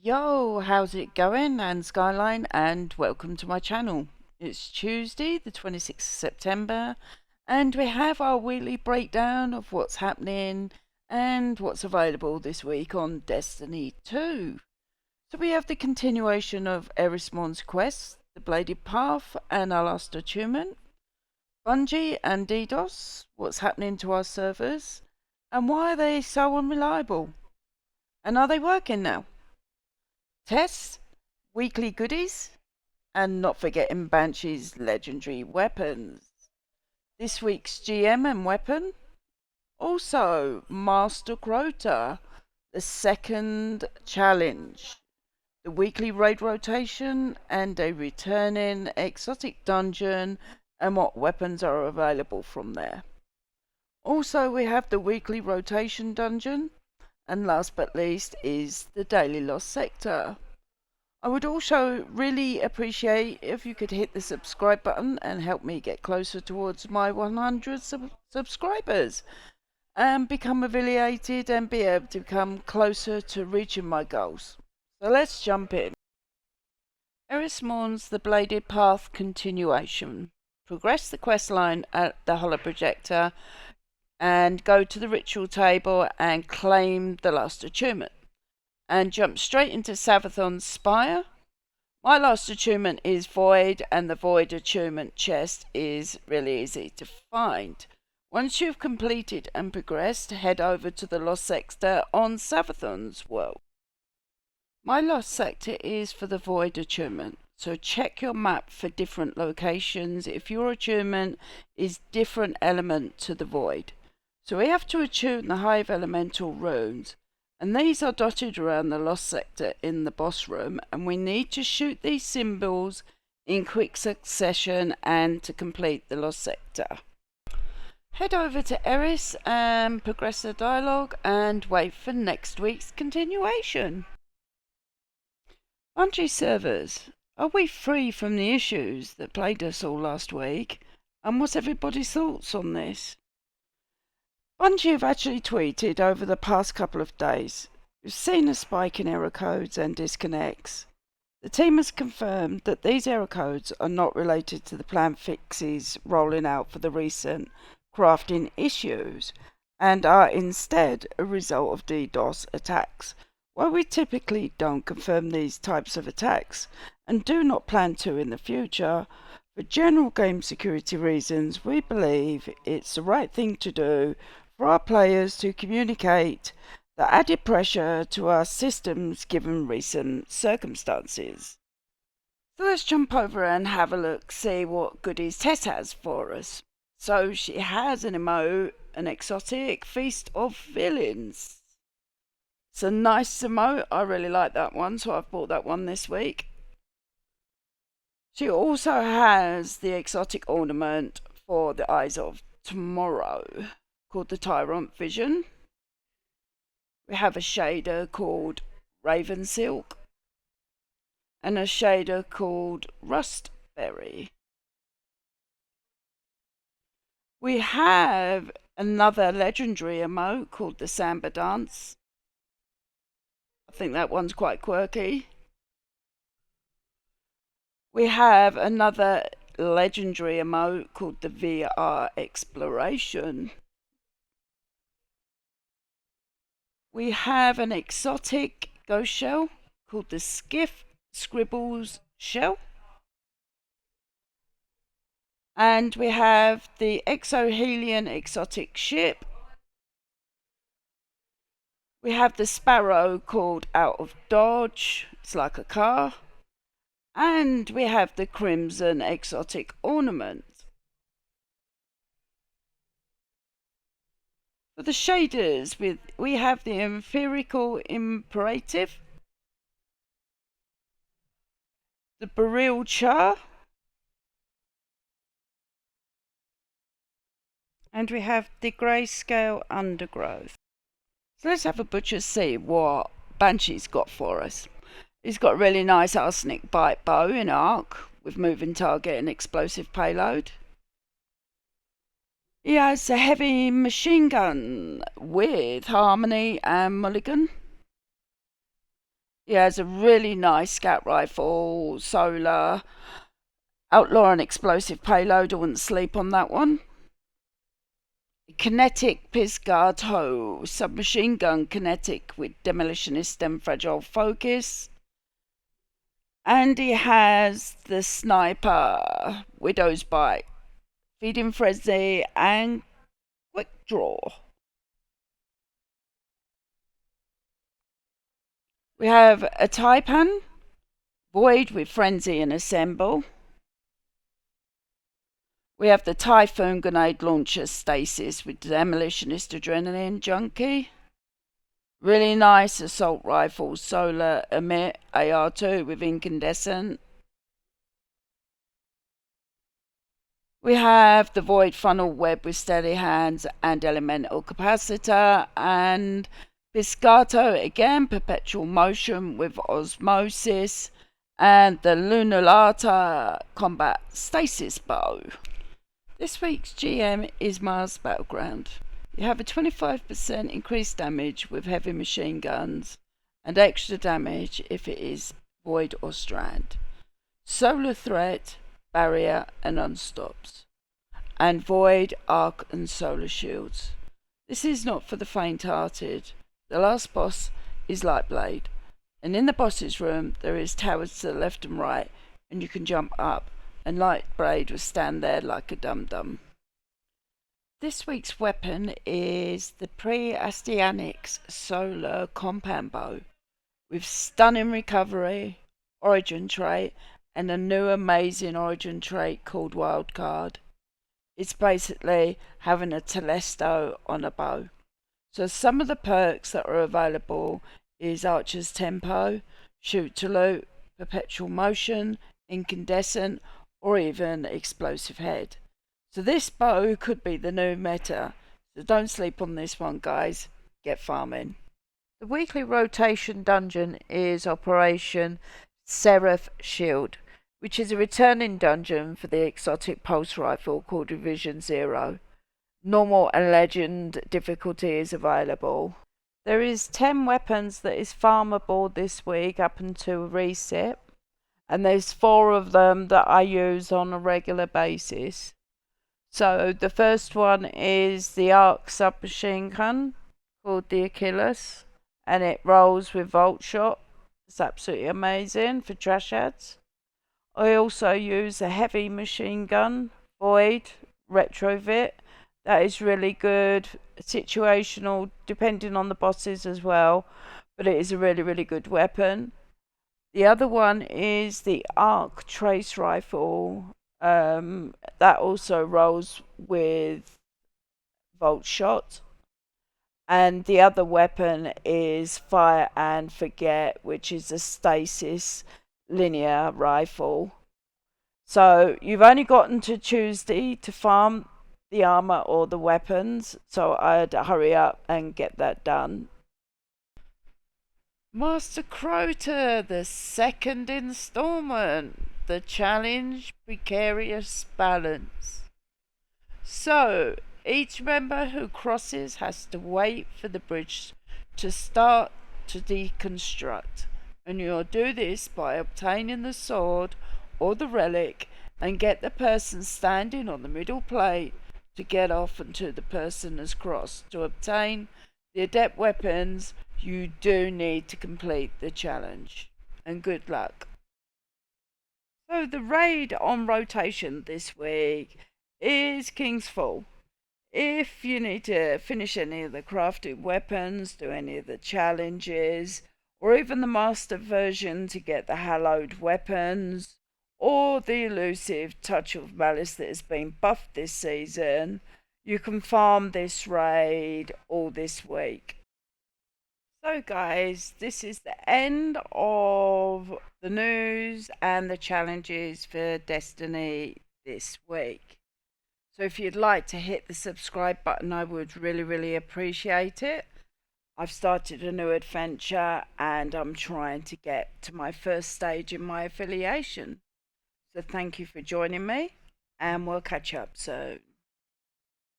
Yo, how's it going? And Skyline, and welcome to my channel. It's Tuesday, the 26th of September, and we have our weekly breakdown of what's happening and what's available this week on Destiny 2. So we have the continuation of Erismon's quest, the Bladed Path, and our last achievement, Bungie and DDoS, what's happening to our servers, and why are they so unreliable? And are they working now? Tess, weekly goodies, and not forgetting Banshee's legendary weapons. This week's GM and weapon. Also, Master Crota, the second challenge, the weekly raid rotation, and a returning exotic dungeon, and what weapons are available from there. Also, we have the weekly rotation dungeon, and last but least is the daily lost sector. I would also really appreciate if you could hit the subscribe button and help me get closer towards my 100 subscribers and become affiliated and be able to come closer to reaching my goals. So let's jump in. Erismon's The Bladed Path continuation. Progress the quest line at the Hollow Projector and go to the ritual table and claim the last achievement. And jump straight into Savathon's Spire. My last achievement is Void, and the Void achievement chest is really easy to find. Once you've completed and progressed, head over to the Lost Sector on Savathon's world. My Lost Sector is for the Void achievement, so check your map for different locations if your achievement is different element to the Void. So we have to attune the Hive Elemental runes, and these are dotted around the Lost Sector in the boss room, and we need to shoot these symbols in quick succession and to complete the Lost Sector. Head over to Eris and progress the dialogue and wait for next week's continuation. Bungie servers, are we free from the issues that plagued us all last week? And what's everybody's thoughts on this? Bungie have actually tweeted over the past couple of days. We've seen a spike in error codes and disconnects. The team has confirmed that these error codes are not related to the planned fixes rolling out for the recent crafting issues and are instead a result of DDoS attacks. While we typically don't confirm these types of attacks and do not plan to in the future, for general game security reasons, we believe it's the right thing to do for our players to communicate the added pressure to our systems given recent circumstances. So let's jump over and have a look, see what goodies Tess has for us. So she has an emote, an exotic Feast of Villains. It's a nice emote, I really like that one, so I've bought that one this week. She also has the exotic ornament for the Eyes of Tomorrow, called the Tyrant Vision. We have a shader called Raven Silk and a shader called Rustberry. We have another legendary emote called the Samba Dance. I think that one's quite quirky. We have another legendary emote called the VR Exploration. We have an exotic ghost shell called the Skiff Scribbles Shell. And we have the Exohelion exotic ship. We have the Sparrow called Out of Dodge. It's like a car. And we have the Crimson exotic ornament. For the shaders, we have the Empirical Imperative, the Beryl Char, and we have the Grayscale Undergrowth. So let's have a butcher see what Banshee's got for us. He's got a really nice arsenic bite bow in arc with moving target and explosive payload. He has a heavy machine gun with harmony and mulligan. He has a really nice scout rifle, solar, outlaw and explosive payload. I wouldn't sleep on that one. Kinetic Piscato, submachine gun kinetic with demolitionist and fragile focus. And he has the sniper, Widow's Bite, feeding frenzy, and quick draw. We have a Taipan, Void with frenzy and assemble. We have the Typhoon grenade launcher stasis with demolitionist adrenaline junkie. Really nice assault rifle solar emit AR2 with incandescent. We have the Void funnel web with steady hands and elemental capacitor, and Piscato again, perpetual motion with osmosis, and the Lunulata combat stasis bow. This week's GM is Mars Battleground. You have a 25% increased damage with heavy machine guns and extra damage if it is Void or Strand. Solar threat, barrier and unstops. And Void, arc and solar shields. This is not for the faint-hearted. The last boss is Lightblade, and in the boss's room there is towers to the left and right, and you can jump up, and Lightblade will stand there like a dum-dum. This week's weapon is the Pre-Astyanics Solar Compound Bow, with stunning recovery, origin trait, and a new amazing origin trait called Wildcard. It's basically having a Telesto on a bow. So some of the perks that are available is Archer's Tempo, Shoot to Loot, Perpetual Motion, Incandescent, or even Explosive Head. So this bow could be the new meta. So don't sleep on this one, guys. Get farming. The weekly rotation dungeon is Operation Seraph Shield, which is a returning dungeon for the exotic pulse rifle called Division 0. Normal and legend difficulty is available. There is 10 weapons that is farmable this week up until Resit, and there's 4 of them that I use on a regular basis. So the first one is the arc submachine gun called the Achilles, and it rolls with Volt Shot. It's absolutely amazing for trash ads. I also use a heavy machine gun, Void, Retrovit. That is really good, situational, depending on the bosses as well, but it is a really, really good weapon. The other one is the Arc Trace Rifle. That also rolls with Volt Shot. And the other weapon is Fire and Forget, which is a stasis linear rifle. So you've only gotten to Tuesday to farm the armor or the weapons, so I'd hurry up and get that done. Master Crota, the second installment, the challenge Precarious Balance. So each member who crosses has to wait for the bridge to start to deconstruct, and you'll do this by obtaining the sword or the relic and get the person standing on the middle plate to get off until the person has crossed. To obtain the adept weapons, you do need to complete the challenge. And good luck. So the raid on rotation this week is King's Fall. If you need to finish any of the crafted weapons, do any of the challenges, or even the master version to get the hallowed weapons, or the elusive Touch of Malice that has been buffed this season, you can farm this raid all this week. So guys, this is the end of the news and the challenges for Destiny this week. So if you'd like to hit the subscribe button, I would really, really appreciate it. I've started a new adventure and I'm trying to get to my first stage in my affiliation. So thank you for joining me, and we'll catch up soon.